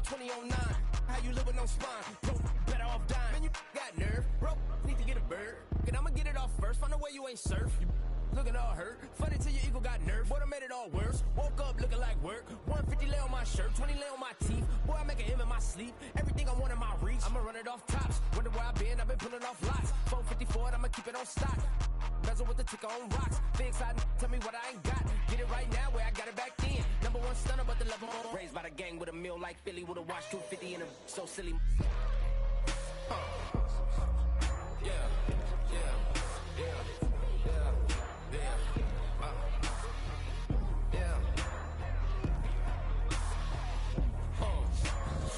20 on 9. How you live with no spine? Bro, better off dying. Man, you got nerve. Bro, need to get a bird. And I'ma get it off first. Find a way you ain't surf. You looking all hurt. Funny till your ego got nerve. Boy, I made it all worse. Woke up looking like work. 150 lay on my shirt. 20 lay on my teeth. Boy, I make an M in my sleep. Everything I want in my reach. I'ma run it off tops. Wonder where I've been. I've been pulling off lots. 454, I'ma keep it on stock. Bezel with the ticker on rocks. Big side, tell me what I ain't got. Get it right now where I got it back then. Number one stunner, but the level on. Raised by the gang with a meal like Philly. With a watch 250 and a so silly. Yeah, yeah, yeah, yeah, yeah.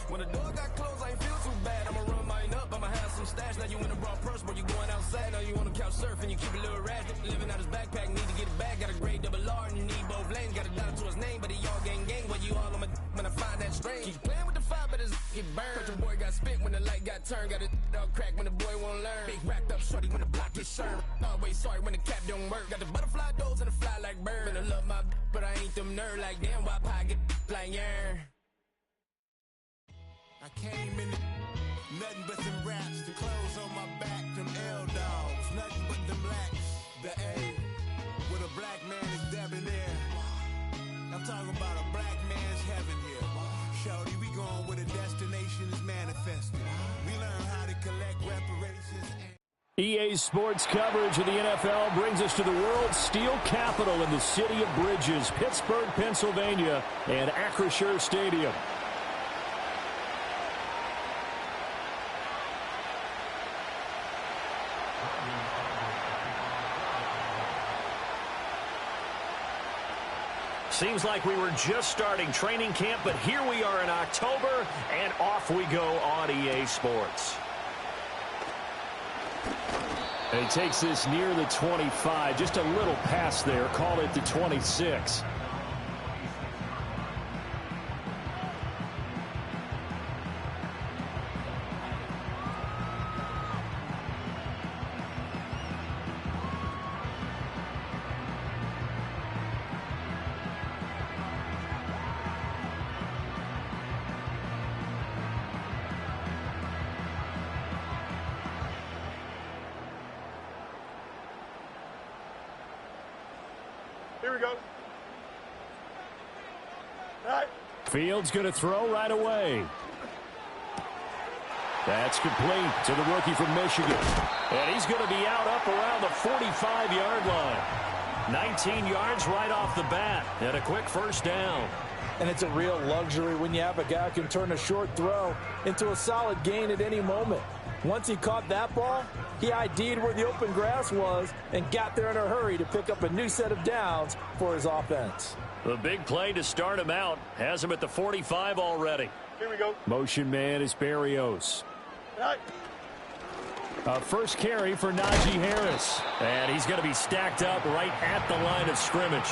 When the door got closed, I ain't feel too bad. I'ma run mine up, I'ma have some stash. Now you in a raw purse, but you going outside. Now you on the couch surfing, you keep a little rat. Living out his backpack, need to get it back. Got a grade double R and you need both lanes. Got a dollar to his name, but he all gang. But you all on my when I find that strange. Keep playing with the fire, but his get burned. But your boy got spit when the light got turned. Got it all crack when the boy won't learn. Big racked up shorty when the block gets shurned. Always sorry when the cap don't work. Got the butterfly doors and the fly like bird. And I love my but I ain't them nerd like damn. Why pie get like yarn? I came in nothing but them raps, the clothes on my back, them L-dogs, nothing but them blacks, the A, with a black man is debonair. I'm talking about a black man's heaven here. Shorty, we going where the destination is manifested. We learn how to collect reparations. EA Sports coverage of the NFL brings us to the world's steel capital in the city of Bridges, Pittsburgh, Pennsylvania, and Acrisure Stadium. Seems like we were just starting training camp, but here we are in October, and off we go on EA Sports. And he takes this near the 25, just a little past there, call it the 26. Here we go. All right. Fields going to throw right away. That's complete to the rookie from Michigan. And he's going to be out up around the 45-yard line. 19 yards right off the bat. And a quick first down. And it's a real luxury when you have a guy who can turn a short throw into a solid gain at any moment. Once he caught that ball, he ID'd where the open grass was and got there in a hurry to pick up a new set of downs for his offense. The big play to start him out has him at the 45 already. Here we go. Motion man is Berrios. Right. First carry for Najee Harris. And he's going to be stacked up right at the line of scrimmage.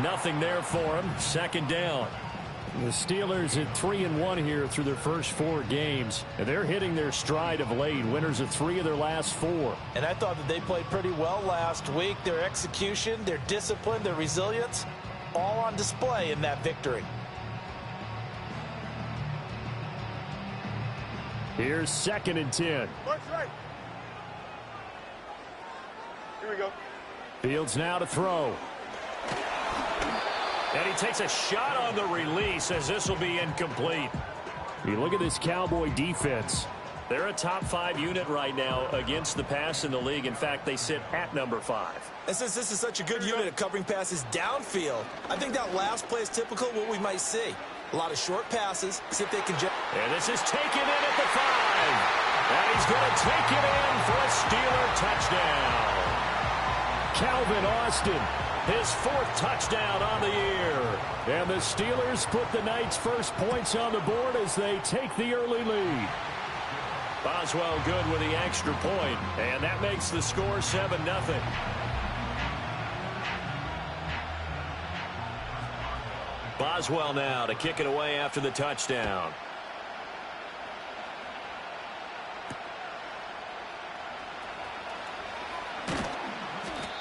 Nothing there for him. Second down. The Steelers at 3-1 here through their first 4 games. And they're hitting their stride of late. Winners of 3 of their last 4. And I thought that they played pretty well last week. Their execution, their discipline, their resilience, all on display in that victory. Here's 2nd and 10. March right. Here we go. Fields now to throw. And he takes a shot on the release as this will be incomplete. You look at this Cowboy defense. They're a top 5 unit right now against the pass in the league. In fact, they sit at number 5. And since this is such a good unit at covering passes downfield, I think that last play is typical of what we might see. A lot of short passes, see if they can... And this is taken in at the 5. And he's going to take it in for a Steeler touchdown. Calvin Austin, his 4th touchdown on the year. And the Steelers put the night's first points on the board as they take the early lead. Boswell good with the extra point, and that makes the score 7-0. Boswell now to kick it away after the touchdown.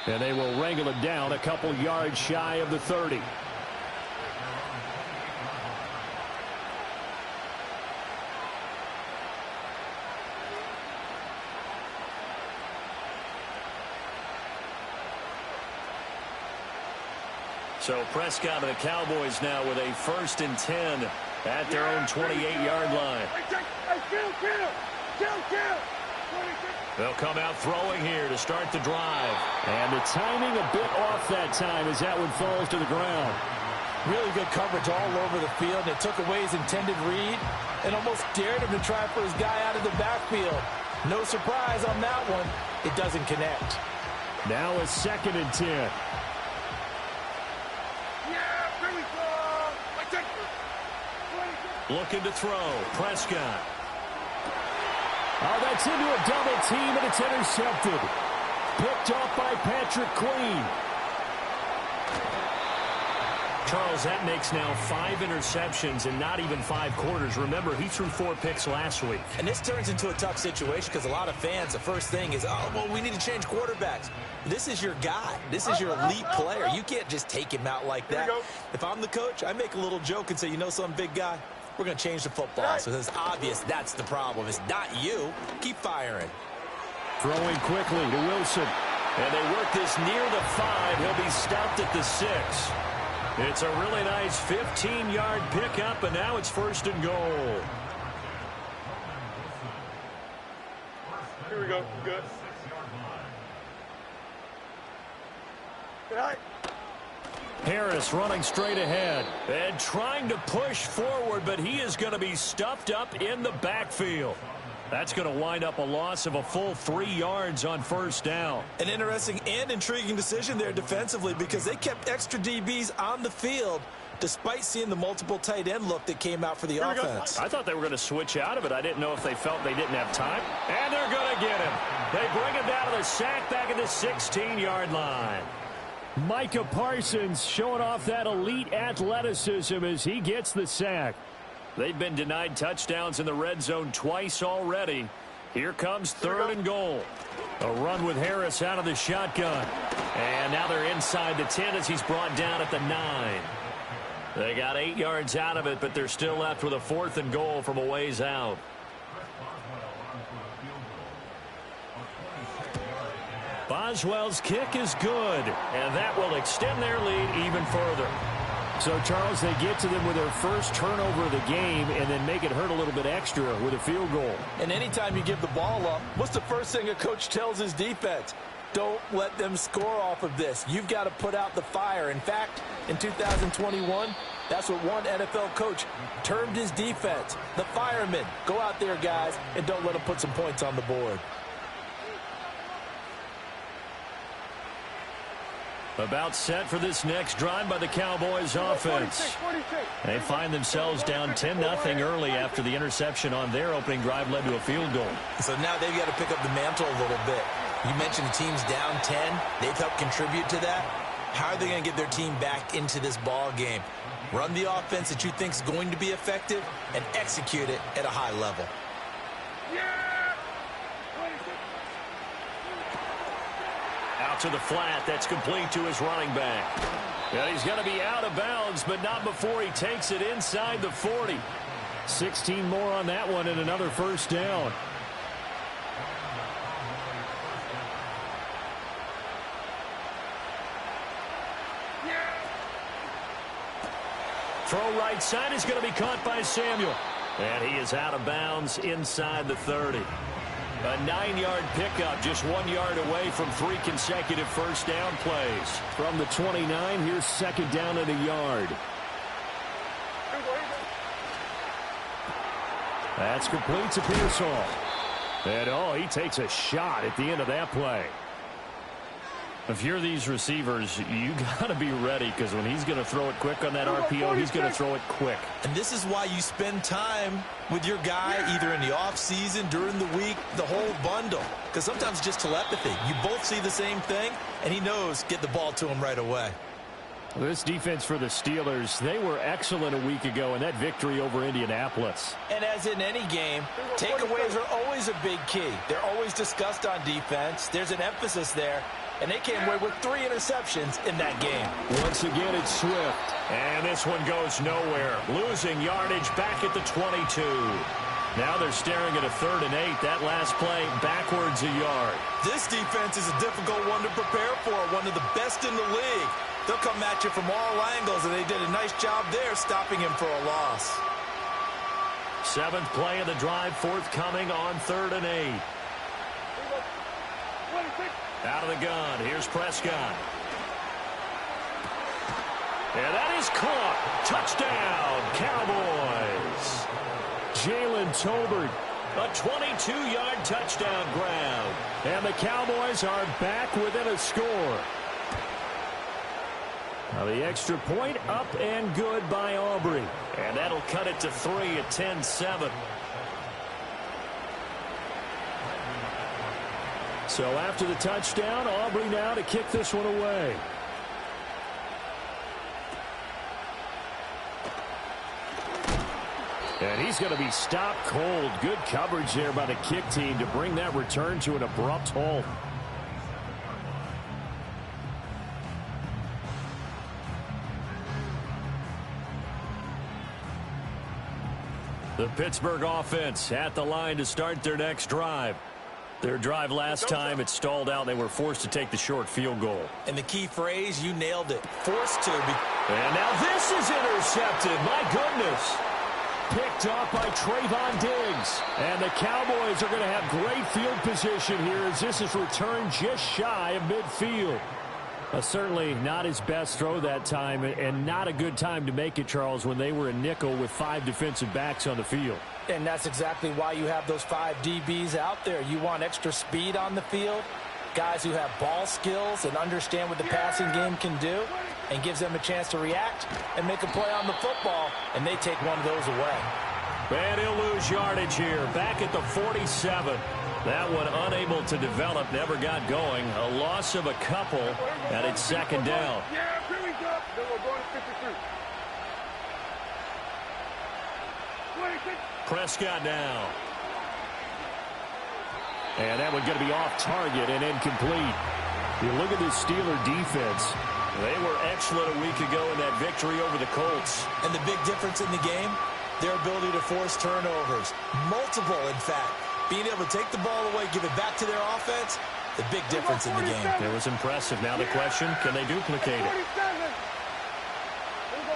And they will wrangle it down a couple yards shy of the 30. So Prescott and the Cowboys now with a 1st and 10 at their own 28-yard line. They'll come out throwing here to start the drive. And the timing a bit off that time as that one falls to the ground. Really good coverage all over the field. It took away his intended read and almost dared him to try for his guy out of the backfield. No surprise on that one. It doesn't connect. Now a 2nd and 10. Looking to throw. Prescott. Oh, that's into a double team, and it's intercepted. Picked off by Patrick Queen. Charles, that makes now 5 interceptions in not even 5 quarters. Remember, he threw 4 picks last week. And this turns into a tough situation because a lot of fans, the first thing is, oh, well, we need to change quarterbacks. This is your guy. This is your elite player. You can't just take him out like that. If I'm the coach, I make a little joke and say, you know something, big guy? We're going to change the football. So it's obvious that's the problem. It's not you. Keep firing. Throwing quickly to Wilson. And they work this near the 5. He'll be stopped at the 6. It's a really nice 15-yard pickup, and now it's 1st and goal. Here we go. Good. Good night. Harris running straight ahead and trying to push forward, but he is going to be stuffed up in the backfield. That's going to wind up a loss of a full 3 yards on 1st down. An interesting and intriguing decision there defensively because they kept extra DBs on the field despite seeing the multiple tight end look that came out for the offense. I thought they were going to switch out of it. I didn't know if they felt they didn't have time. And they're going to get him. They bring him down to the sack back at the 16-yard line. Micah Parsons showing off that elite athleticism as he gets the sack. They've been denied touchdowns in the red zone twice already. Here comes 3rd and goal. A run with Harris out of the shotgun. And now they're inside the 10 as he's brought down at the 9. They got 8 yards out of it, but they're still left with a 4th and goal from a ways out. Boswell's kick is good, and that will extend their lead even further. So, Charles, they get to them with their first turnover of the game and then make it hurt a little bit extra with a field goal. And anytime you give the ball up, what's the first thing a coach tells his defense? Don't let them score off of this. You've got to put out the fire. In fact, in 2021, that's what one NFL coach termed his defense. The firemen. Go out there, guys, and don't let them put some points on the board. About set for this next drive by the Cowboys offense. They find themselves down 10-0 early after the interception on their opening drive led to a field goal. So now they've got to pick up the mantle a little bit. You mentioned the team's down 10. They've helped contribute to that. How are they going to get their team back into this ball game? Run the offense that you think is going to be effective and execute it at a high level. Out to the flat. That's complete to his running back. And he's going to be out of bounds, but not before he takes it inside the 40. 16 more on that one and another 1st down. Throw right side is going to be caught by Samuel. And he is out of bounds inside the 30. A 9-yard pickup, just 1 yard away from 3 consecutive 1st down plays. From the 29, here's 2nd down and a yard. That's complete to Pearsall. And, he takes a shot at the end of that play. If you're these receivers, you got to be ready because when he's going to throw it quick on that RPO, he's going to throw it quick. And this is why you spend time with your guy either in the offseason, during the week, the whole bundle. Because sometimes it's just telepathy. You both see the same thing, and he knows get the ball to him right away. This defense for the Steelers, they were excellent a week ago in that victory over Indianapolis. And as in any game, takeaways are always a big key. They're always discussed on defense. There's an emphasis there. And they came away with 3 interceptions in that game. Once again, it's Swift. And this one goes nowhere. Losing yardage back at the 22. Now they're staring at a 3rd and 8. That last play backwards a yard. This defense is a difficult one to prepare for. One of the best in the league. They'll come at you from all angles, and they did a nice job there stopping him for a loss. 7th play of the drive forthcoming on 3rd and 8. Out of the gun, here's Prescott. And that is caught. Touchdown, Cowboys. Jalen Tolbert, a 22-yard touchdown grab. And the Cowboys are back within a score. Now the extra point up and good by Aubrey. And that'll cut it to 3 at 10-7. So after the touchdown, Aubrey now to kick this one away. And he's going to be stopped cold. Good coverage there by the kick team to bring that return to an abrupt halt. The Pittsburgh offense at the line to start their next drive. Their drive last time, it stalled out. They were forced to take the short field goal. And the key phrase, you nailed it. Forced to. And now this is intercepted. My goodness. Picked off by Trayvon Diggs. And the Cowboys are going to have great field position here as this is returned just shy of midfield. Certainly not his best throw that time, and not a good time to make it, Charles, when they were a nickel with 5 defensive backs on the field. And that's exactly why you have those 5 DBs out there. You want extra speed on the field, guys who have ball skills and understand what the passing game can do, and gives them a chance to react and make a play on the football, and they take one of those away. And he'll lose yardage here, back at the 47. That one unable to develop, never got going. A loss of a couple, and it's 2nd down. Yeah, here we go. Then we're going to 53. 26. Prescott now. And that one's going to be off target and incomplete. You look at this Steeler defense. They were excellent a week ago in that victory over the Colts. And the big difference in the game, their ability to force turnovers. Multiple, in fact. Being able to take the ball away, give it back to their offense, the big difference in the game. It was impressive. Now the question, can they duplicate it?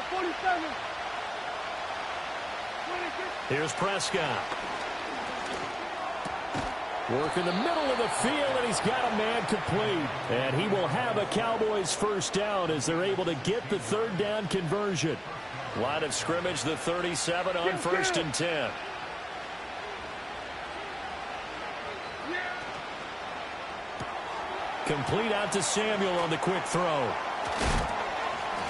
47. Here's Prescott. Work in the middle of the field, and he's got a man complete. And he will have a Cowboys first down as they're able to get the 3rd down conversion. Line of scrimmage, the 37 on 1st and 10. Complete out to Samuel on the quick throw.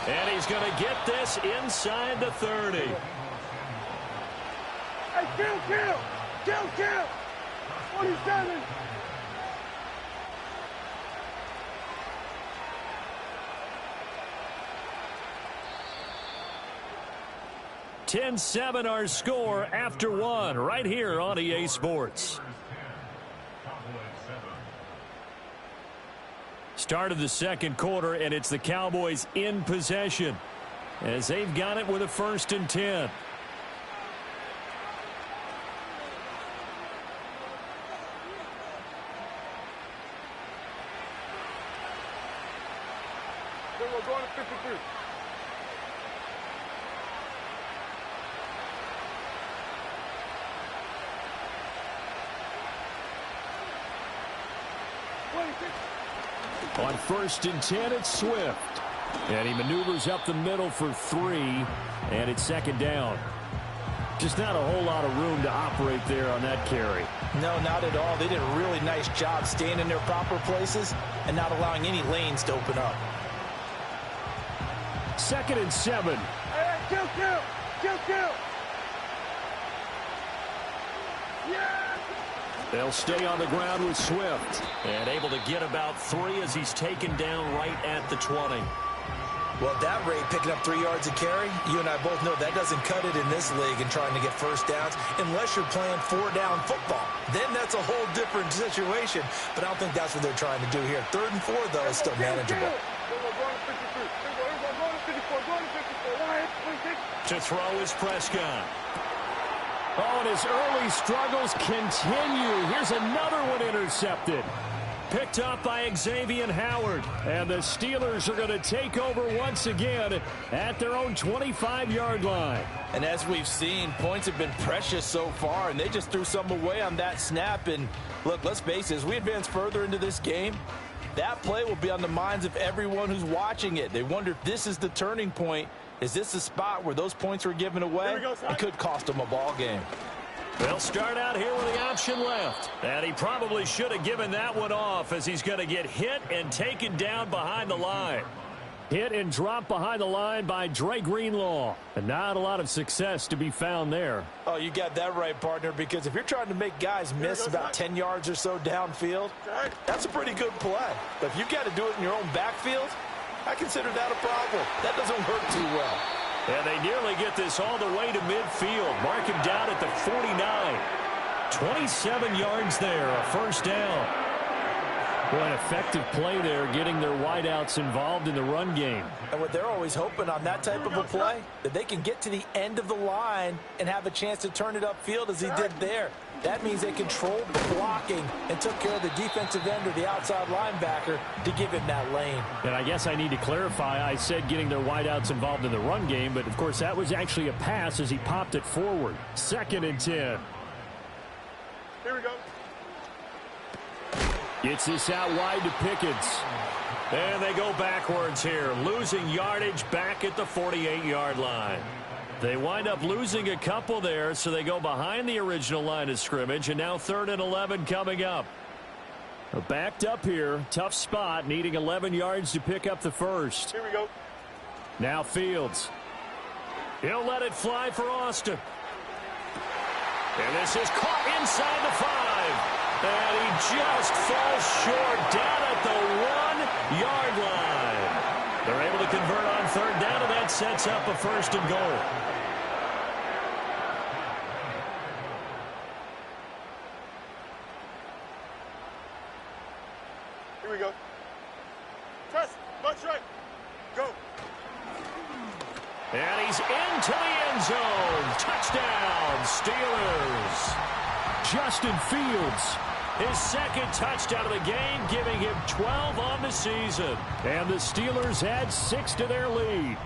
And he's going to get this inside the 30. Hey, kill. 47. (10-7) our score after 1 right here on EA Sports. Start of the 2nd quarter, and it's the Cowboys in possession as they've got it with a 1st and 10. Then we're going to 53. On 1st and 10, it's Swift. And he maneuvers up the middle for 3, and it's 2nd down. Just not a whole lot of room to operate there on that carry. No, not at all. They did a really nice job staying in their proper places and not allowing any lanes to open up. 2nd and 7. Hey, kill. Yeah. They'll stay on the ground with Swift. And able to get about 3 as he's taken down right at the 20. Well, at that rate, picking up 3 yards a carry, you and I both know that doesn't cut it in this league and trying to get first downs unless you're playing 4-down football. Then that's a whole different situation, but I don't think that's what they're trying to do here. 3rd and 4, though, is still manageable. To throw is Prescott. Oh, and his early struggles continue. Here's another one intercepted. picked off by Xavier Howard. And the Steelers are going to take over once again at their own 25-yard line. And as we've seen, points have been precious so far, and they just threw some away on that snap. And look, let's face it, as we advance further into this game, that play will be on the minds of everyone who's watching it. They wonder if this is the turning point. Is this the spot where those points were given away? It could cost them a ball game. They'll start out here with the option left. And he probably should have given that one off, as he's going to get hit and taken down behind the line. Hit and drop behind the line by Dre Greenlaw. And not a lot of success to be found there. Oh, you got that right, partner, because if you're trying to make guys miss about 10 yards or so downfield, that's a pretty good play. But if you've got to do it in your own backfield, I consider that a problem. That doesn't work too well. And they nearly get this all the way to midfield. Mark him down at the 49. 27 yards there, a first down. Well, an effective play there, getting their wideouts involved in the run game. And what they're always hoping on that type of a play, that they can get to the end of the line and have a chance to turn it upfield as he did there. That means they controlled the blocking and took care of the defensive end or the outside linebacker to give him that lane. And I guess I need to clarify, I said getting their wideouts involved in the run game, but of course that was actually a pass as he popped it forward. 2nd and 10. Here we go. Gets this out wide to Pickens. And they go backwards here, losing yardage back at the 48-yard line. They wind up losing a couple there, so they go behind the original line of scrimmage, and now 3rd and 11 coming up. Backed up here, tough spot, needing 11 yards to pick up the first. Here we go. Now Fields. He'll let it fly for Austin. And this is caught inside the 5. And he just falls short down at the 1-yard line. They're able to convert on 3rd down, and that sets up a 1st and goal. Here we go. Press. Much right. Go. And he's into the end zone. Touchdown, Steelers. Justin Fields, his 2nd touchdown of the game, giving him 12 on the season. And the Steelers add 6 to their lead.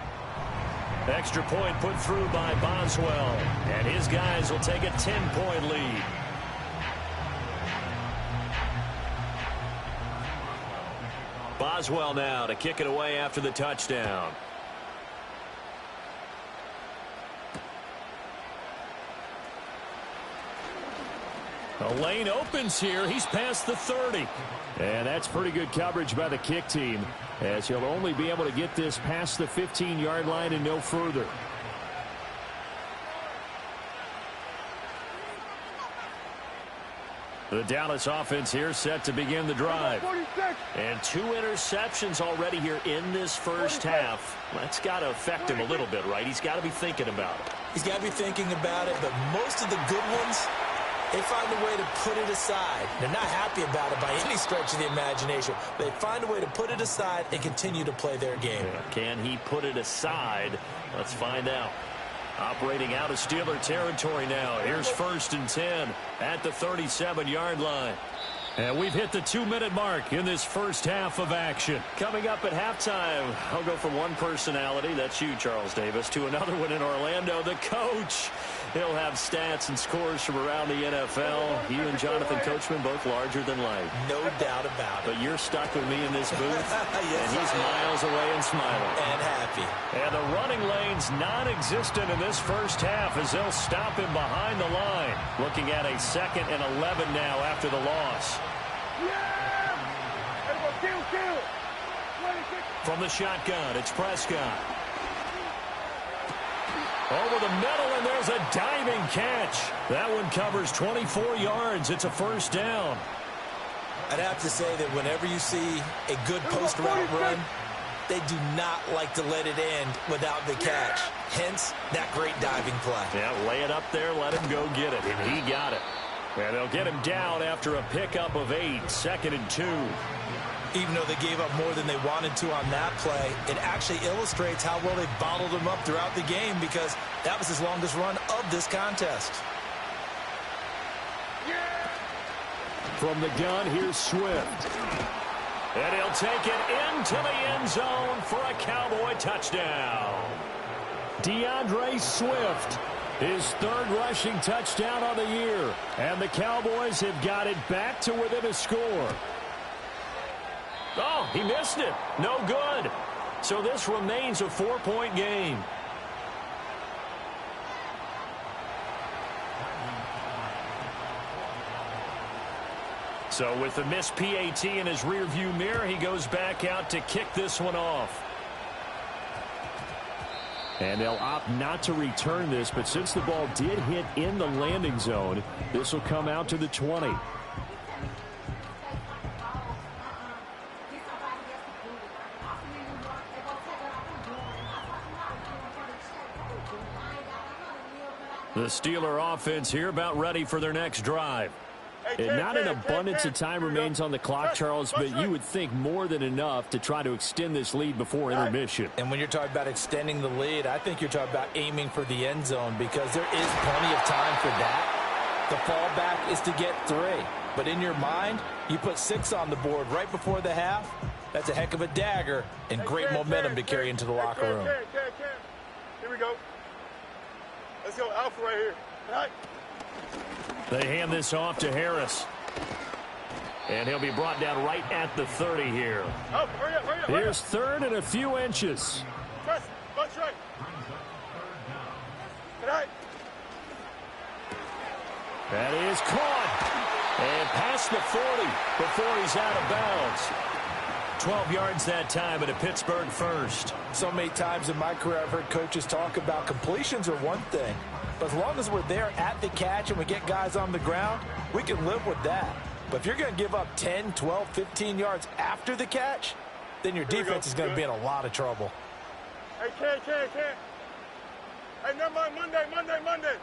Extra point put through by Boswell. And his guys will take a 10-point lead. Boswell now to kick it away after the touchdown. The lane opens here. He's past the 30. And that's pretty good coverage by the kick team, as he'll only be able to get this past the 15-yard line and no further. The Dallas offense here set to begin the drive. 46. And 2 interceptions already here in this first half. That's got to affect him a little bit, right? He's got to be thinking about it. He's got to be thinking about it, but most of the good ones, they find a way to put it aside. They're not happy about it by any stretch of the imagination. They find a way to put it aside and continue to play their game. Can he put it aside? Let's find out. Operating out of Steeler territory now. Here's 1st and 10 at the 37-yard line. And we've hit the 2-minute mark in this first half of action. Coming up at halftime, I'll go from one personality, that's you, Charles Davis, to another one in Orlando, the coach. He'll have stats and scores from around the NFL. You and Jonathan Coachman both larger than life. No doubt about it. But you're stuck with me in this booth, Yes, and he's miles away and smiling. And happy. And the running lane's non-existent in this first half as they'll stop him behind the line. Looking at a 2nd and 11 now after the loss. Yeah! Here we go. Kill. 26. From the shotgun, it's Prescott. Over the middle, and there's a diving catch. That one covers 24 yards. It's a 1st down. I'd have to say that whenever you see a good post route run, they do not like to let it end without the catch. Hence, that great diving play. Yeah, lay it up there, let him go get it, and he got it. And they'll get him down after a pickup of 8, 2nd and 2. Even though they gave up more than they wanted to on that play, it actually illustrates how well they bottled him up throughout the game, because that was his longest run of this contest. From the gun, here's Swift. And he'll take it into the end zone for a Cowboy touchdown. DeAndre Swift, his third rushing touchdown on the year. And the Cowboys have got it back to within a score. Oh, he missed it. No good. So this remains a 4-point game. So with the missed PAT in his rearview mirror, he goes back out to kick this one off. And they'll opt not to return this, but since the ball did hit in the landing zone, this will come out to the 20. The Steeler offense here about ready for their next drive. And not an abundance of time remains on the clock, Charles, but you would think more than enough to try to extend this lead before intermission. And when you're talking about extending the lead, I think you're talking about aiming for the end zone because there is plenty of time for that. The fallback is to get 3. But in your mind, you put 6 on the board right before the half. That's a heck of a dagger and great momentum to carry into the locker room. Here we go. Let's go, Alpha right here. All right. They hand this off to Harris. And he'll be brought down right at the 30 here. Oh, hurry up, hurry up. Here's third and a few inches. Press, bunch right. All right. That is caught. And past the 40 before he's out of bounds. 12 yards that time and a Pittsburgh first. So many times in my career I've heard coaches talk about completions are one thing. But as long as we're there at the catch and we get guys on the ground, we can live with that. But if you're going to give up 10, 12, 15 yards after the catch, then your defense is going to be in a lot of trouble. Hey, can't. Hey, never mind, Monday.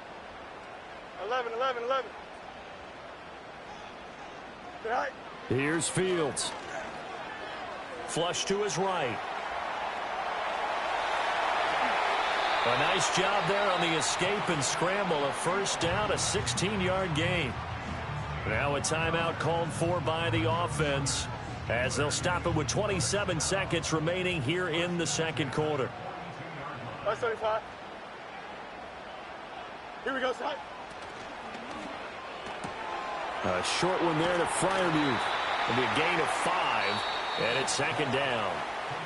11. All right. Here's Fields. Flush to his right. A nice job there on the escape and scramble. A first down, a 16-yard gain. Now a timeout called for by the offense as they'll stop it with 27 seconds remaining here in the second quarter. That's 35. Here we go, son. A short one there to Freiermuth. It'll be a gain of 5, and it's second down.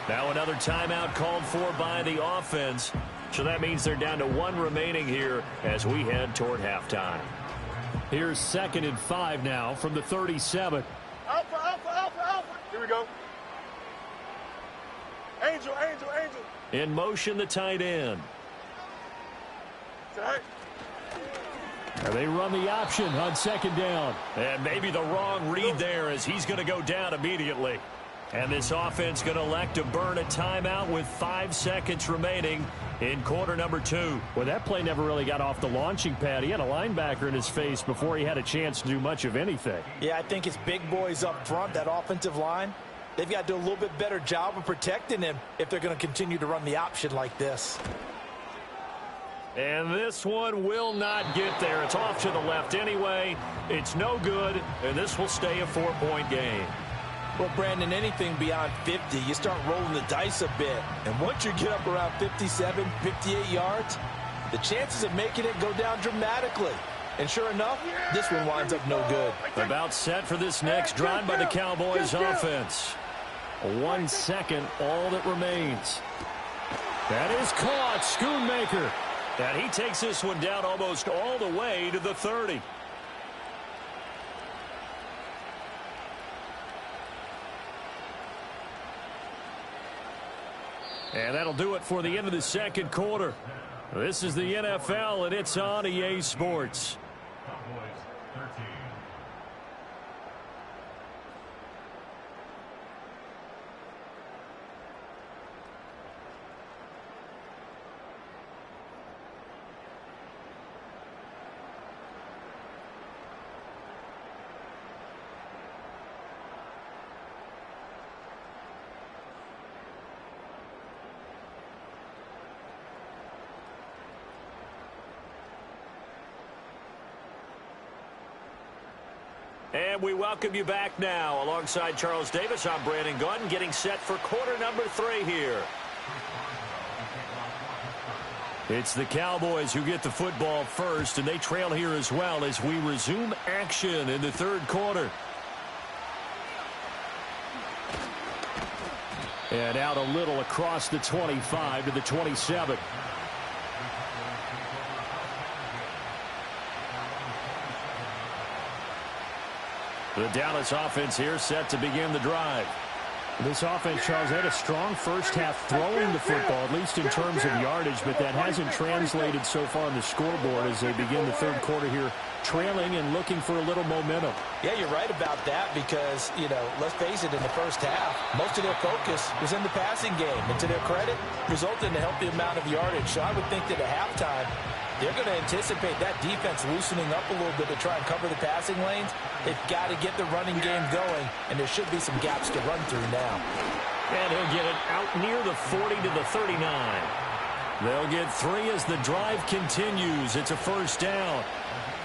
Now another timeout called for by the offense. So that means they're down to 1 remaining here as we head toward halftime. Here's 2nd and 5 now from the 37. Alpha. Here we go. Angel. In motion, the tight end. Right. And they run the option on 2nd down. And maybe the wrong read there as he's going to go down immediately. And this offense going to elect to burn a timeout with 5 seconds remaining in quarter number 2. Well, that play never really got off the launching pad. He had a linebacker in his face before he had a chance to do much of anything. Yeah, I think it's big boys up front, that offensive line. They've got to do a little bit better job of protecting him if they're going to continue to run the option like this. And this one will not get there. It's off to the left anyway. It's no good, and this will stay a 4-point game. Well, Brandon, anything beyond 50, you start rolling the dice a bit. And once you get up around 57, 58 yards, the chances of making it go down dramatically. And sure enough, this one winds up no good. About set for this next drive by the Cowboys offense. 1 second, all that remains. That is caught, Schoonmaker. And he takes this one down almost all the way to the 30. And that'll do it for the end of the second quarter. This is the NFL, and it's on EA Sports. And we welcome you back now. Alongside Charles Davis, I'm Brandon Gunn, getting set for quarter number 3 here. It's the Cowboys who get the football first, and they trail here as well as we resume action in the third quarter. And out a little across the 25 to the 27. The Dallas offense here set to begin the drive. This offense, Charles, had a strong first half throwing the football, at least in terms of yardage, but that hasn't translated so far on the scoreboard as they begin the third quarter here, trailing and looking for a little momentum. Yeah, you're right about that because, let's face it, in the first half, most of their focus was in the passing game. And to their credit, resulted in a healthy amount of yardage. So I would think that at halftime, they're going to anticipate that defense loosening up a little bit to try and cover the passing lanes. They've got to get the running game going, and there should be some gaps to run through now. And he'll get it out near the 40 to the 39. They'll get 3 as the drive continues. It's a first down.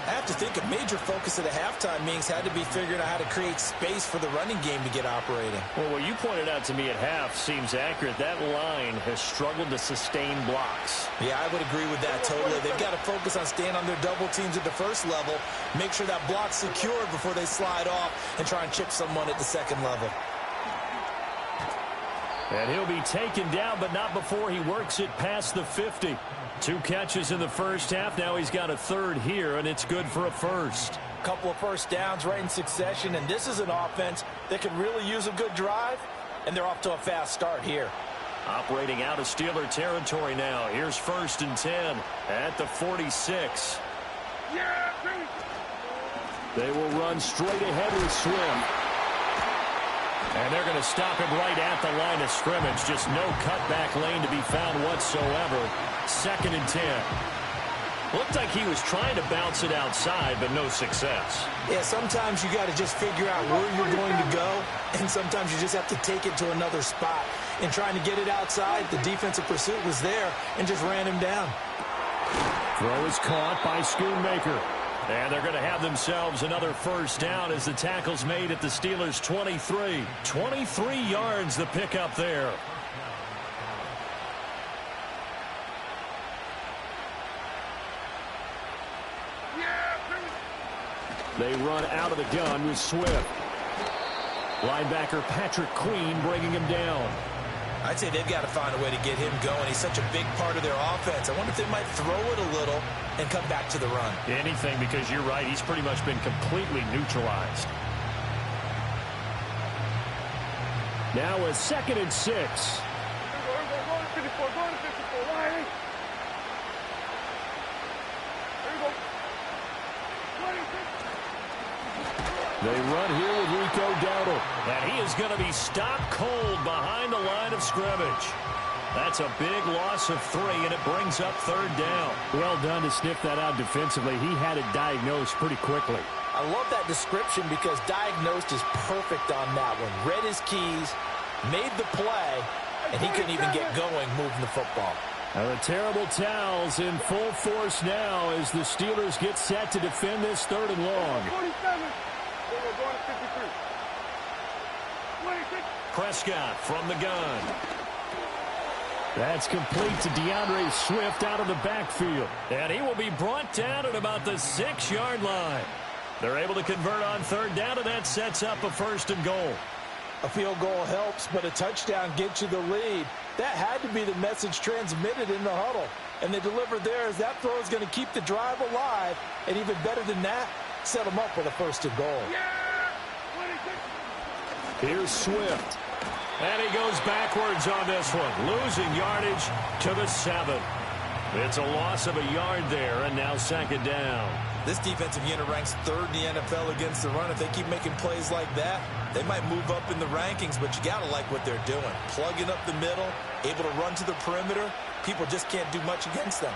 I have to think a major focus at the halftime means had to be figuring out how to create space for the running game to get operating. Well, what you pointed out to me at half seems accurate. That line has struggled to sustain blocks. Yeah, I would agree with that totally. They've got to focus on staying on their double teams at the first level, make sure that block's secured before they slide off and try and chip someone at the second level. And he'll be taken down, but not before he works it past the 50. 2 catches in the first half. Now he's got a third here, and it's good for a first. Couple of first downs right in succession, and this is an offense that could really use a good drive, and they're off to a fast start here. Operating out of Steeler territory now. Here's 1st and 10 at the 46. They will run straight ahead with Swift. And they're going to stop him right at the line of scrimmage. Just no cutback lane to be found whatsoever. 2nd and 10. Looked like he was trying to bounce it outside, but no success. Yeah, sometimes you got to just figure out where you're going to go, and sometimes you just have to take it to another spot. And trying to get it outside, the defensive pursuit was there and just ran him down. Throw is caught by Schoonmaker. And they're going to have themselves another first down as the tackle's made at the Steelers' 23. 23 yards the pickup there. They run out of the gun with Swift. Linebacker Patrick Queen bringing him down. I'd say they've got to find a way to get him going. He's such a big part of their offense. I wonder if they might throw it a little and come back to the run. Anything, because you're right. He's pretty much been completely neutralized. Now a 2nd and 6. Go to 54, go to 54, Riley. There you go. 26. They run here with Rico Dowdle. And he is going to be stopped cold behind the line of scrimmage. That's a big loss of 3, and it brings up 3rd down. Well done to sniff that out defensively. He had it diagnosed pretty quickly. I love that description because diagnosed is perfect on that one. Read his keys, made the play, and he couldn't even get going moving the football. Now the terrible towels in full force now as the Steelers get set to defend this 3rd and long. 47. Go to 53. 26. Prescott from the gun. That's complete to DeAndre Swift out of the backfield. And he will be brought down at about the 6-yard line. They're able to convert on 3rd down, and that sets up a 1st and goal. A field goal helps, but a touchdown gets you the lead. That had to be the message transmitted in the huddle. And they delivered there as that throw is going to keep the drive alive. And even better than that, set them up with a 1st and goal. Here's Swift. And he goes backwards on this one, losing yardage to the 7. It's a loss of a yard there, and now 2nd down. This defensive unit ranks 3rd in the NFL against the run. If they keep making plays like that, they might move up in the rankings, but you got to like what they're doing. Plugging up the middle, able to run to the perimeter. People just can't do much against them.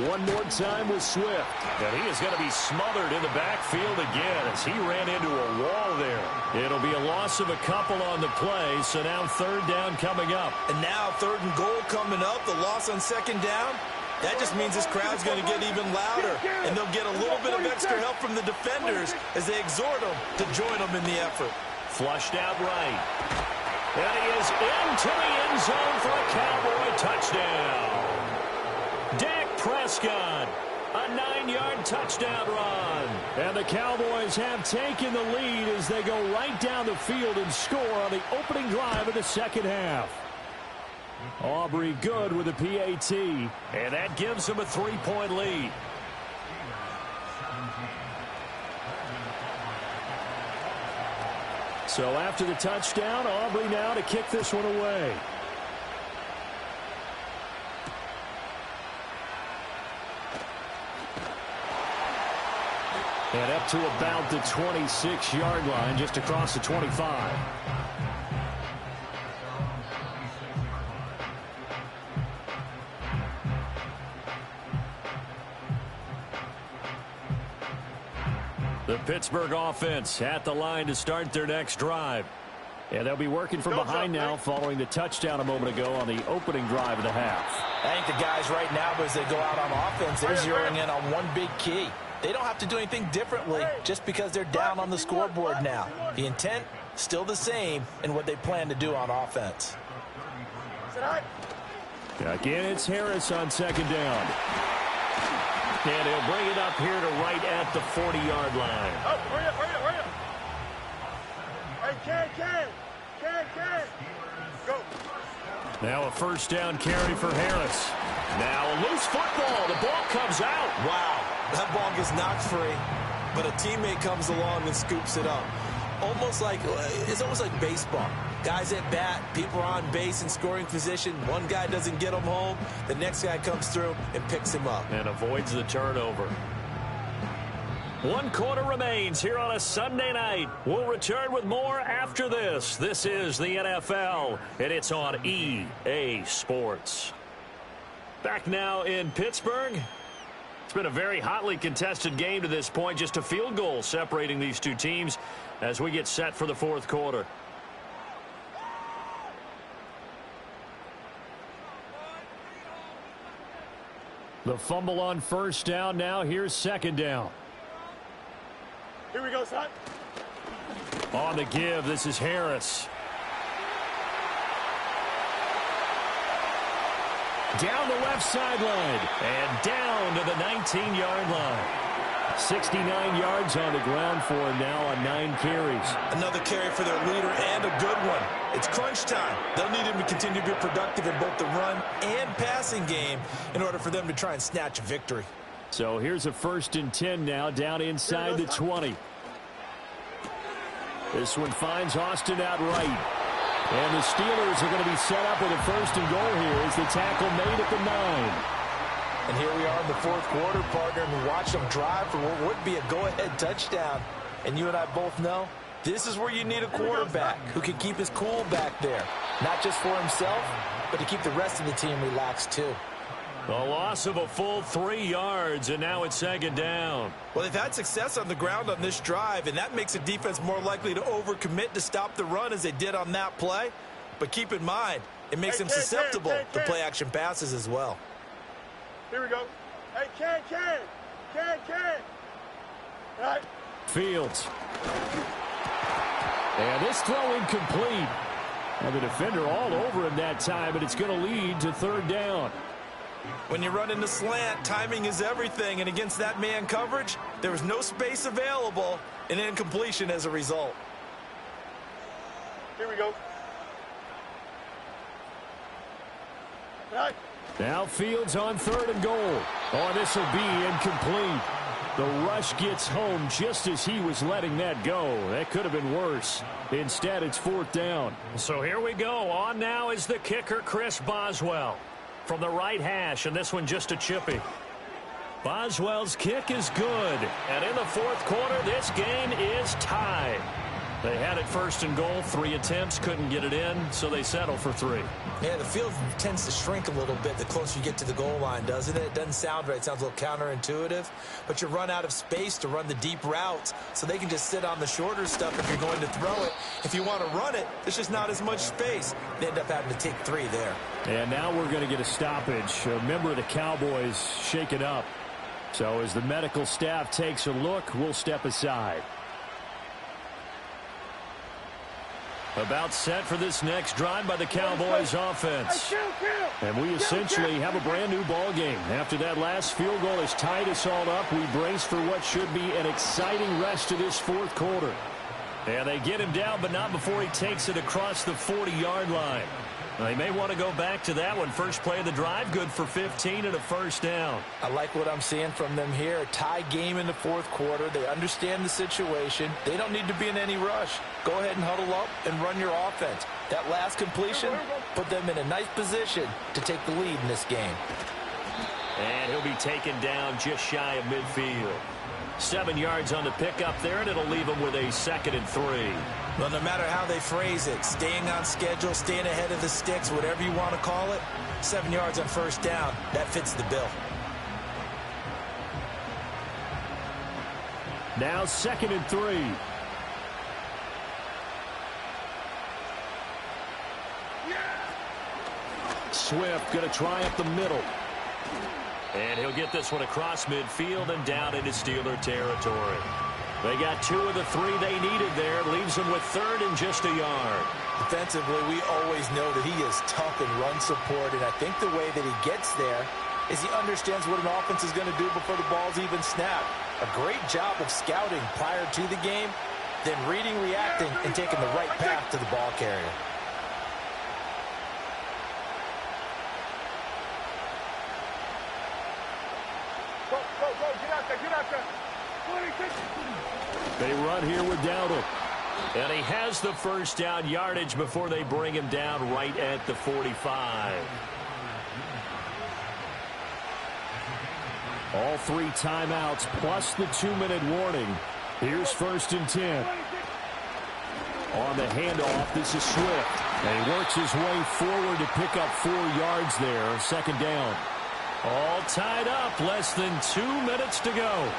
One more time with Swift. And he is going to be smothered in the backfield again as he ran into a wall there. It'll be a loss of a couple on the play, so now 3rd down coming up. And now 3rd and goal coming up. The loss on 2nd down. That just means this crowd's going to get even louder, and they'll get a little bit of extra help from the defenders as they exhort them to join them in the effort. Flushed out right. And he is into the end zone for a Cowboy touchdown. Dak Prescott, a 9-yard touchdown run. And the Cowboys have taken the lead as they go right down the field and score on the opening drive of the second half. Aubrey good with a PAT, and that gives them a 3-point lead. So after the touchdown, Aubrey now to kick this one away. And up to about the 26-yard line, just across the 25. The Pittsburgh offense at the line to start their next drive. And they'll be working from behind now following the touchdown a moment ago on the opening drive of the half. I think the guys right now, as they go out on offense, they're zeroing in on one big key. They don't have to do anything differently just because they're down on the scoreboard now. The intent, still the same in what they plan to do on offense. Again, it's Harris on second down. And he'll bring it up here to right at the 40-yard line. Oh, hurry up, hurry up, hurry up. Hey, Ken. Go. Now a first down carry for Harris. Now a loose football. The ball comes out. Wow, that ball gets knocked free, but a teammate comes along and scoops it up. It's almost like baseball. Guys at bat, people are on base in scoring position. One guy doesn't get him home. The next guy comes through and picks him up. And avoids the turnover. 1 quarter remains here on a Sunday night. We'll return with more after this. This is the NFL, and it's on EA Sports. Back now in Pittsburgh. It's been a very hotly contested game to this point. Just a field goal separating these two teams as we get set for the fourth quarter. The fumble on first down now. Here's second down. Here we go, son. On the give, this is Harris. Down the left sideline and down to the 19-yard line. 69 yards on the ground for him now on 9 carries. Another carry for their leader and a good one. It's crunch time. They'll need him to continue to be productive in both the run and passing game in order for them to try and snatch a victory. So here's a 1st and 10 now down inside the 20. This one finds Austin out right. And the Steelers are going to be set up with a 1st and goal here as the tackle made at the 9. And here we are in the fourth quarter, partner, and we watch them drive for what would be a go-ahead touchdown. And you and I both know this is where you need a quarterback who can keep his cool back there. Not just for himself, but to keep the rest of the team relaxed too. A loss of a full 3 yards, and now it's second down. Well, they've had success on the ground on this drive, and that makes a defense more likely to overcommit to stop the run as they did on that play. But keep in mind, it makes them susceptible to play-action passes as well. Here we go. Hey, Ken. All right. Fields. And this throw incomplete. And the defender all over him that time, but it's going to lead to third down. When you run into slant, timing is everything, and against that man coverage, there was no space available, and incompletion as a result. Here we go. All right. Now Fields on 3rd and goal. Oh, this will be incomplete. The rush gets home just as he was letting that go. That could have been worse. Instead, it's 4th down. So here we go. On now is the kicker, Chris Boswell. From the right hash, and this one just a chippy. Boswell's kick is good. And in the fourth quarter, this game is tied. They had it first and goal. 3 attempts, couldn't get it in, so they settle for 3. Yeah, the field tends to shrink a little bit the closer you get to the goal line, doesn't it? It doesn't sound right. It sounds a little counterintuitive. But you run out of space to run the deep routes, so they can just sit on the shorter stuff if you're going to throw it. If you want to run it, there's just not as much space. They end up having to take 3 there. And now we're going to get a stoppage. A member of the Cowboys shaken up. So as the medical staff takes a look, we'll step aside. About set for this next drive by the Cowboys offense. And we essentially have a brand new ball game. After that last field goal has tied us all up, we brace for what should be an exciting rest of this fourth quarter. And they get him down, but not before he takes it across the 40-yard line. They may want to go back to that one. First play of the drive, good for 15 and a first down. I like what I'm seeing from them here. A tie game in the fourth quarter. They understand the situation. They don't need to be in any rush. Go ahead and huddle up and run your offense. That last completion put them in a nice position to take the lead in this game. And he'll be taken down just shy of midfield. 7 yards on the pickup there, and it'll leave him with a 2nd and 3. Well, no matter how they phrase it, staying on schedule, staying ahead of the sticks, whatever you want to call it, 7 yards on first down, that fits the bill. Now 2nd and 3. Swift going to try up the middle. And he'll get this one across midfield and down into Steeler territory. They got 2 of the 3 they needed there. Leaves them with 3rd and just a yard. Defensively, we always know that he is tough in run support, and I think the way that he gets there is he understands what an offense is going to do before the ball's even snapped. A great job of scouting prior to the game, then reading, reacting, and taking the right path to the ball carrier. They run here with Dowdle. And he has the first down yardage before they bring him down right at the 45. All 3 timeouts plus the 2-minute warning. Here's 1st and 10. On the handoff, this is Swift. And he works his way forward to pick up 4 yards there. 2nd down. All tied up. Less than 2 minutes to go.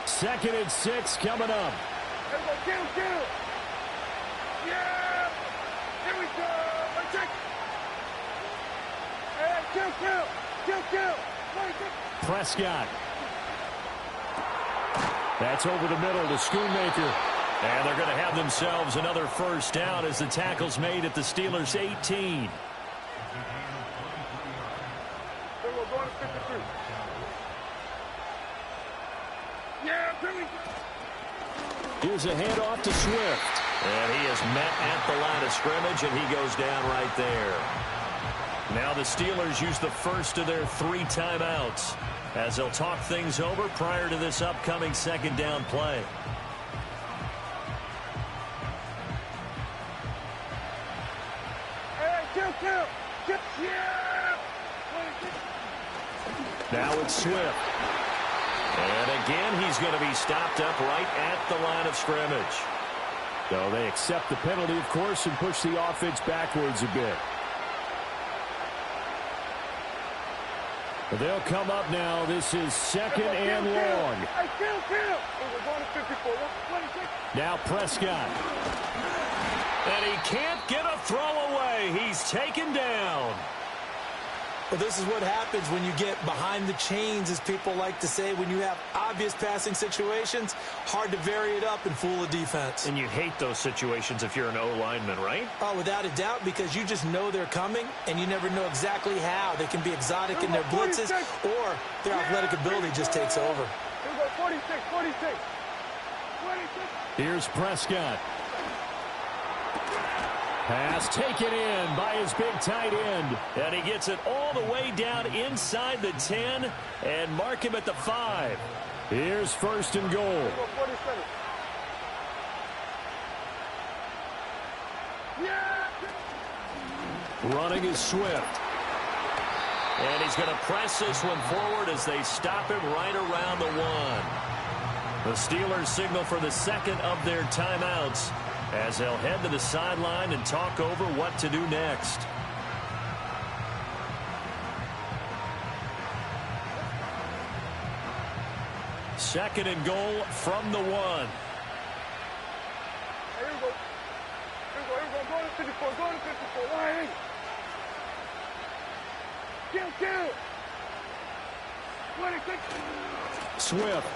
Second and 6 coming up. Yeah! Here we go! Kill! Prescott. That's over the middle to Schoonmaker. And they're going to have themselves another first down as the tackle's made at the Steelers' 18. Here's a handoff to Swift. And he is met at the line of scrimmage, and he goes down right there. Now the Steelers use the first of their 3 timeouts as they'll talk things over prior to this upcoming 2nd down play. Now it's Swift. And again, he's going to be stopped up right at the line of scrimmage. So they accept the penalty, of course, and push the offense backwards a bit. They'll come up now. This is 2nd and long. Now Prescott. And he can't get a throw away. He's taken down. Well, this is what happens when you get behind the chains, as people like to say. When you have obvious passing situations, hard to vary it up and fool a defense. And you hate those situations if you're an O-lineman, right? Oh, without a doubt, because you just know they're coming, and you never know exactly how. They can be exotic in their blitzes, or their athletic ability just takes over. 46. Here's Prescott. Pass taken in by his big tight end. And he gets it all the way down inside the 10 and mark him at the 5. Here's 1st and goal. Running is Swift. And he's going to press this one forward as they stop him right around the 1. The Steelers signal for the second of their timeouts as they'll head to the sideline and talk over what to do next. Second and goal from the 1. Here we go. Go to 54. Go to 54. Why? Kill. 26. Swift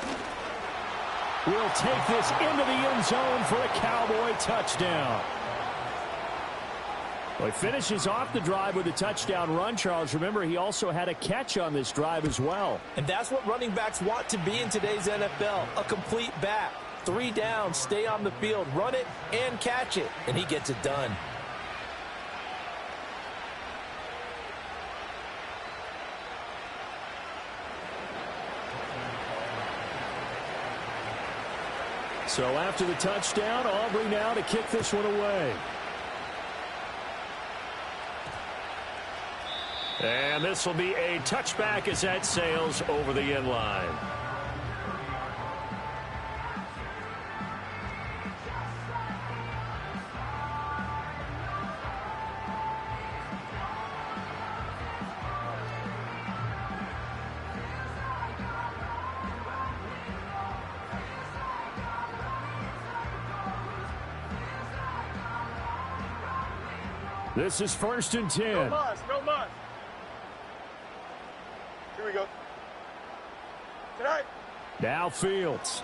will take this into the end zone for a Cowboy touchdown. Well, he finishes off the drive with a touchdown run, Charles. Remember, he also had a catch on this drive as well. And that's what running backs want to be in today's NFL, a complete back. 3 downs, stay on the field, run it, and catch it. And he gets it done. So after the touchdown, Aubrey now to kick this one away. And this will be a touchback as that sails over the end line. This is 1st and 10. No mas. Here we go. Tonight. Now Fields.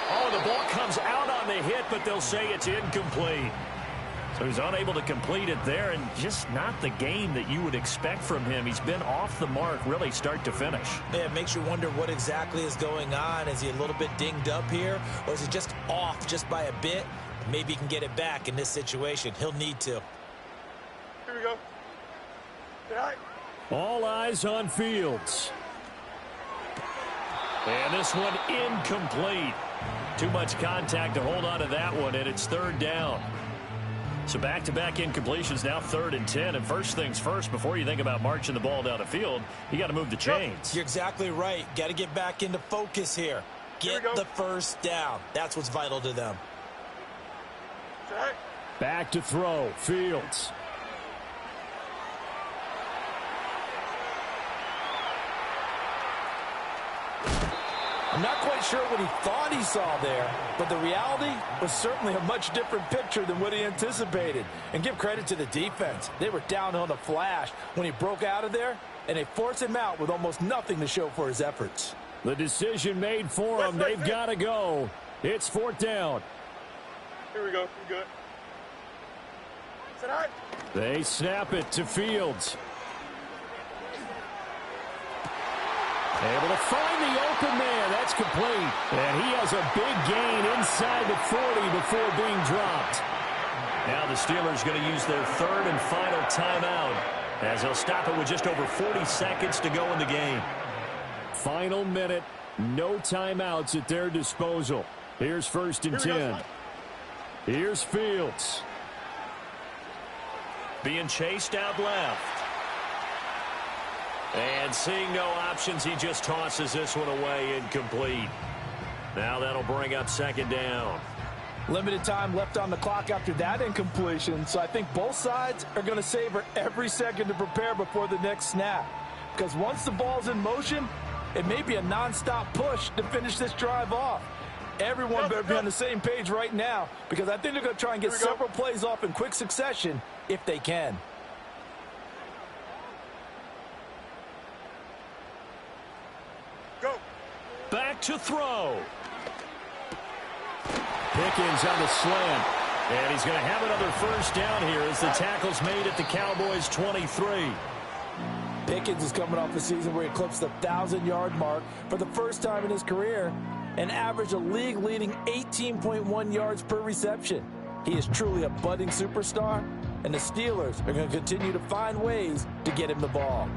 Oh, the ball comes out on the hit, but they'll say it's incomplete. So he's unable to complete it there, and just not the game that you would expect from him. He's been off the mark really start to finish. Yeah, it makes you wonder what exactly is going on. Is he a little bit dinged up here, or is he just off just by a bit? Maybe he can get it back in this situation. He'll need to. Here we go. Tonight. All eyes on Fields. And this one incomplete. Too much contact to hold on to that one, and it's 3rd down. So back-to-back incompletions, now 3rd and 10. And first things first, before you think about marching the ball down the field, you got to move the chains. You're exactly right. Got to get back into focus here. Get the first down. That's what's vital to them. Back to throw. Fields. I'm not quite sure what he thought he saw there, but the reality was certainly a much different picture than what he anticipated. And give credit to the defense. They were down on a flash when he broke out of there, and they forced him out with almost nothing to show for his efforts. The decision made for them. They've got to go. It's 4th down. Here we go. You good? Tonight. They snap it to Fields. Able to find the open man. That's complete. And he has a big gain inside the 40 before being dropped. Now the Steelers going to use their 3rd and final timeout as they'll stop it with just over 40 seconds to go in the game. Final minute. No timeouts at their disposal. Here's 1st and 10. Here's Fields. Being chased out left. And seeing no options, he just tosses this one away incomplete. Now that'll bring up 2nd down. Limited time left on the clock after that incompletion, so I think both sides are going to savor every second to prepare before the next snap. Because once the ball's in motion, it may be a nonstop push to finish this drive off. Everyone better be on the same page right now, because I think they're going to try and get several plays off in quick succession if they can. Go. Back to throw. Pickens on the slant. And he's going to have another 1st down here as the tackle's made at the Cowboys' 23. Pickens is coming off a season where he eclipsed the 1,000-yard mark for the first time in his career and averaged a league-leading 18.1 yards per reception. He is truly a budding superstar, and the Steelers are going to continue to find ways to get him the ball.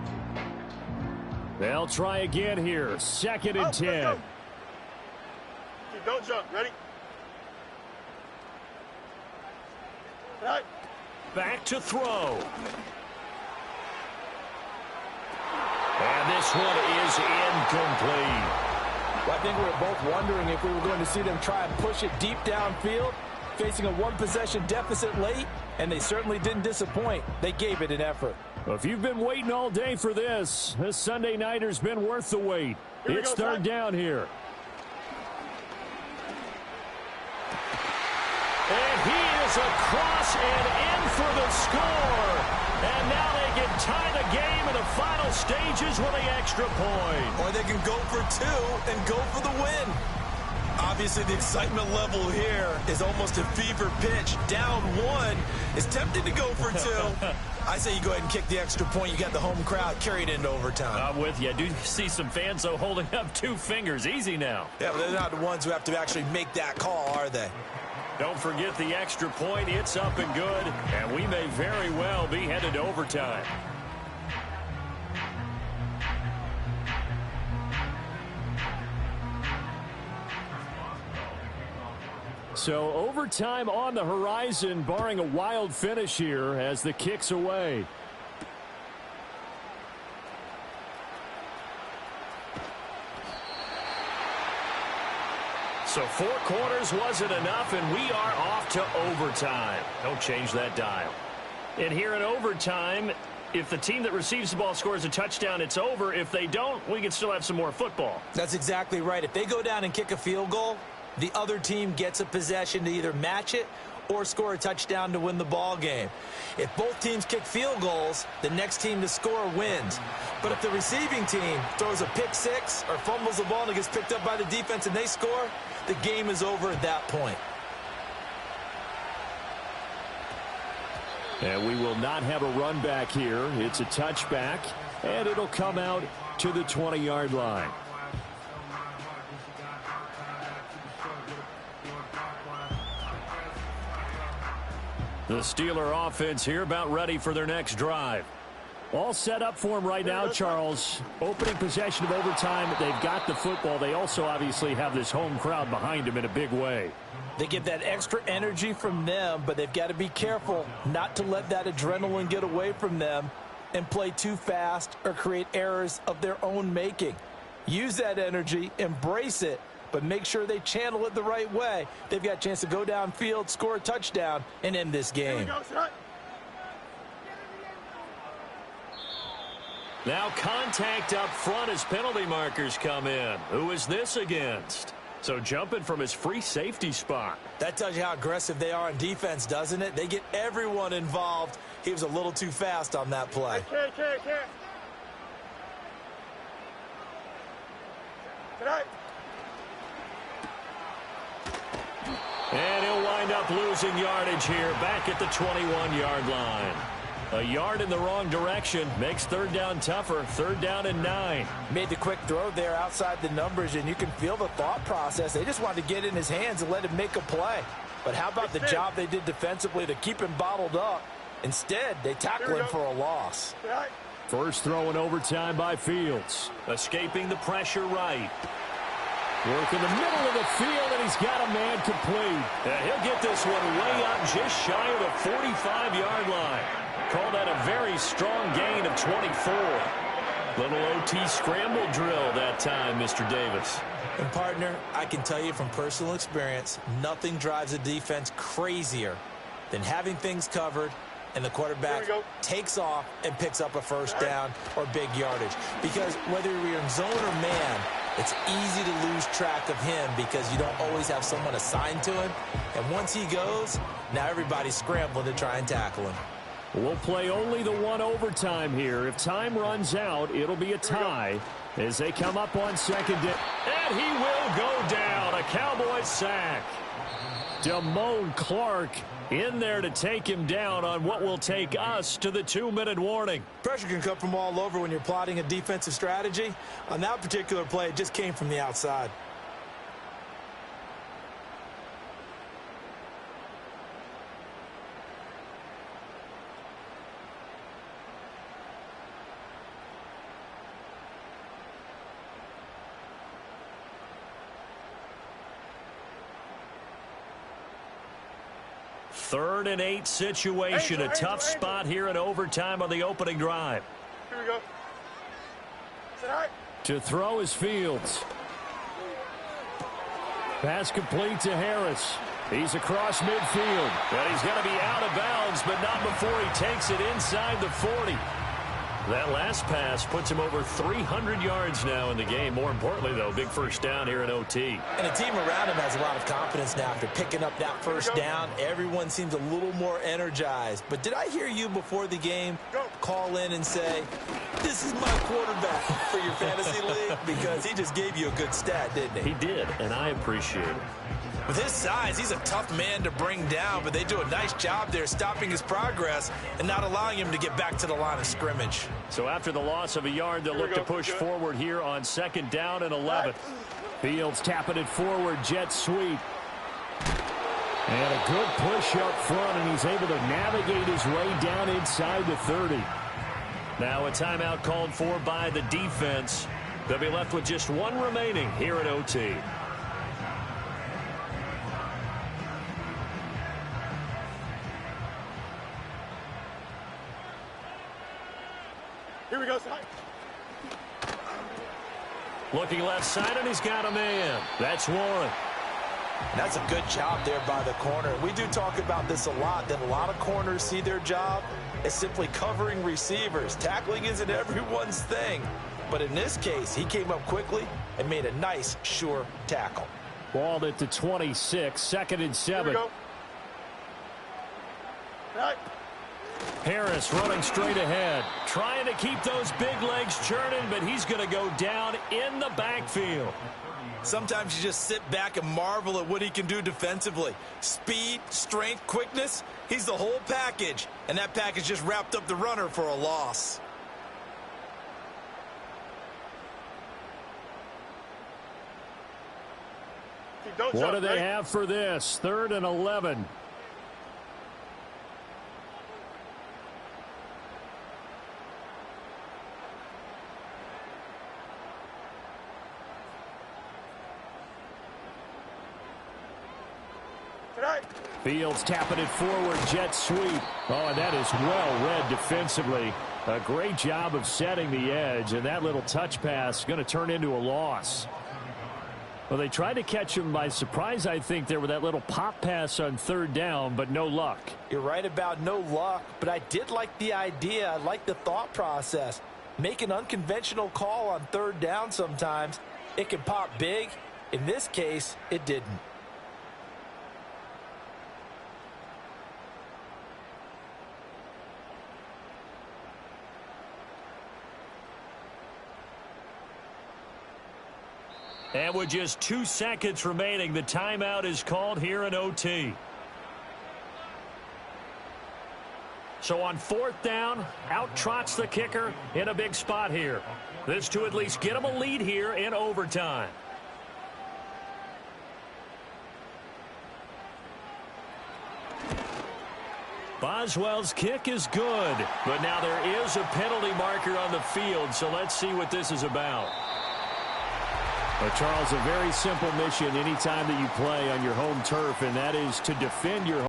They'll try again here. 2nd and 10. Don't jump. Ready? Right. Back to throw. And this one is incomplete. Well, I think we were both wondering if we were going to see them try and push it deep downfield, facing a one-possession deficit late, and they certainly didn't disappoint. They gave it an effort. Well, if you've been waiting all day for this Sunday nighter's been worth the wait. It's third down here. And he is across and in for the score. And now they can tie the game in the final stages with the extra point. Or they can go for two and go for the win. Obviously, the excitement level here is almost a fever pitch. Down one. It's tempting to go for two. I say you go ahead and kick the extra point. You got the home crowd carried into overtime. I'm with you. I do see some fans, though, holding up 2 fingers. Easy now. Yeah, but they're not the ones who have to actually make that call, are they? Don't forget the extra point. It's up and good. And we may very well be headed to overtime. So overtime on the horizon, barring a wild finish here as the kick's away. So 4 quarters wasn't enough, and we are off to overtime. Don't change that dial. And here in overtime, if the team that receives the ball scores a touchdown, it's over. If they don't, we can still have some more football. That's exactly right. If they go down and kick a field goal, the other team gets a possession to either match it or score a touchdown to win the ball game. If both teams kick field goals, the next team to score wins. But if the receiving team throws a pick six or fumbles the ball and it gets picked up by the defense and they score, the game is over at that point. And we will not have a run back here. It's a touchback, and it'll come out to the 20-yard line. The Steeler offense here about ready for their next drive. All set up for them right now, Charles. Opening possession of overtime. They've got the football. They also obviously have this home crowd behind them in a big way. They get that extra energy from them, but they've got to be careful not to let that adrenaline get away from them and play too fast or create errors of their own making. Use that energy, embrace it, but make sure they channel it the right way. They've got a chance to go downfield, score a touchdown, and end this game. Now contact up front as penalty markers come in. Who is this against? So jumping from his free safety spot. That tells you how aggressive they are on defense, doesn't it? They get everyone involved. He was a little too fast on that play. And he'll wind up losing yardage here back at the 21-yard line. A yard in the wrong direction makes third down tougher. Third down and 9. Made the quick throw there outside the numbers, and you can feel the thought process. They just wanted to get in his hands and let him make a play. But how about the job they did defensively to keep him bottled up? Instead, they tackle him for a loss. First throw in overtime by Fields. Escaping the pressure right. Work in the middle of the field, and he's got a man complete. He'll get this one way up just shy of the 45-yard line. Call that a very strong gain of 24. Little OT scramble drill that time, Mr. Davis. And, partner, I can tell you from personal experience, nothing drives a defense crazier than having things covered and the quarterback takes off and picks up a first down or big yardage. Because whether you're in zone or man, it's easy to lose track of him because you don't always have someone assigned to him. And once he goes, now everybody's scrambling to try and tackle him. We'll play only the one overtime here. If time runs out, it'll be a tie as they come up on second down. And he will go down. A Cowboys sack. Damone Clark in there to take him down on what will take us to the 2-minute warning. Pressure can come from all over when you're plotting a defensive strategy. On that particular play, it just came from the outside. Third and 8 situation. A tough spot here in overtime on the opening drive. Here we go. To throw is Fields. Pass complete to Harris. He's across midfield. And he's going to be out of bounds, but not before he takes it inside the 40. That last pass puts him over 300 yards now in the game. More importantly, though, big first down here in OT. And the team around him has a lot of confidence now after picking up that first down. Everyone seems a little more energized. But did I hear you before the game call in and say, this is my quarterback for your fantasy league? Because he just gave you a good stat, didn't he? He did, and I appreciate it. With his size, he's a tough man to bring down, but they do a nice job there stopping his progress and not allowing him to get back to the line of scrimmage. So after the loss of a yard, they'll look to push forward here on 2nd down and 11. Fields tapping it forward, jet sweep. And a good push up front, and he's able to navigate his way down inside the 30. Now a timeout called for by the defense. They'll be left with just one remaining here at OT. Here we go, side. Looking left side, and he's got a man. That's Warren. And that's a good job there by the corner. We do talk about this a lot, that a lot of corners see their job as simply covering receivers. Tackling isn't everyone's thing. But in this case, he came up quickly and made a nice, sure tackle. Balled at the 26, 2nd and 7. Here we go. Right. Harris running straight ahead, trying to keep those big legs churning, but he's going to go down in the backfield. Sometimes you just sit back and marvel at what he can do defensively. Speed, strength, quickness, he's the whole package. And that package just wrapped up the runner for a loss. What do they have for this? 3rd and 11. Fields tapping it forward, jet sweep. Oh, and that is well read defensively. A great job of setting the edge, and that little touch pass is going to turn into a loss. Well, they tried to catch him by surprise, I think, there with that little pop pass on 3rd down, but no luck. You're right about no luck, but I did like the idea. I like the thought process. Make an unconventional call on 3rd down sometimes. It can pop big. In this case, it didn't. And with just 2 seconds remaining, the timeout is called here in OT. So on 4th down, out trots the kicker in a big spot here. This to at least get him a lead here in overtime. Boswell's kick is good, but now there is a penalty marker on the field, so let's see what this is about. Well, Charles, a very simple mission anytime that you play on your home turf, and that is to defend your home.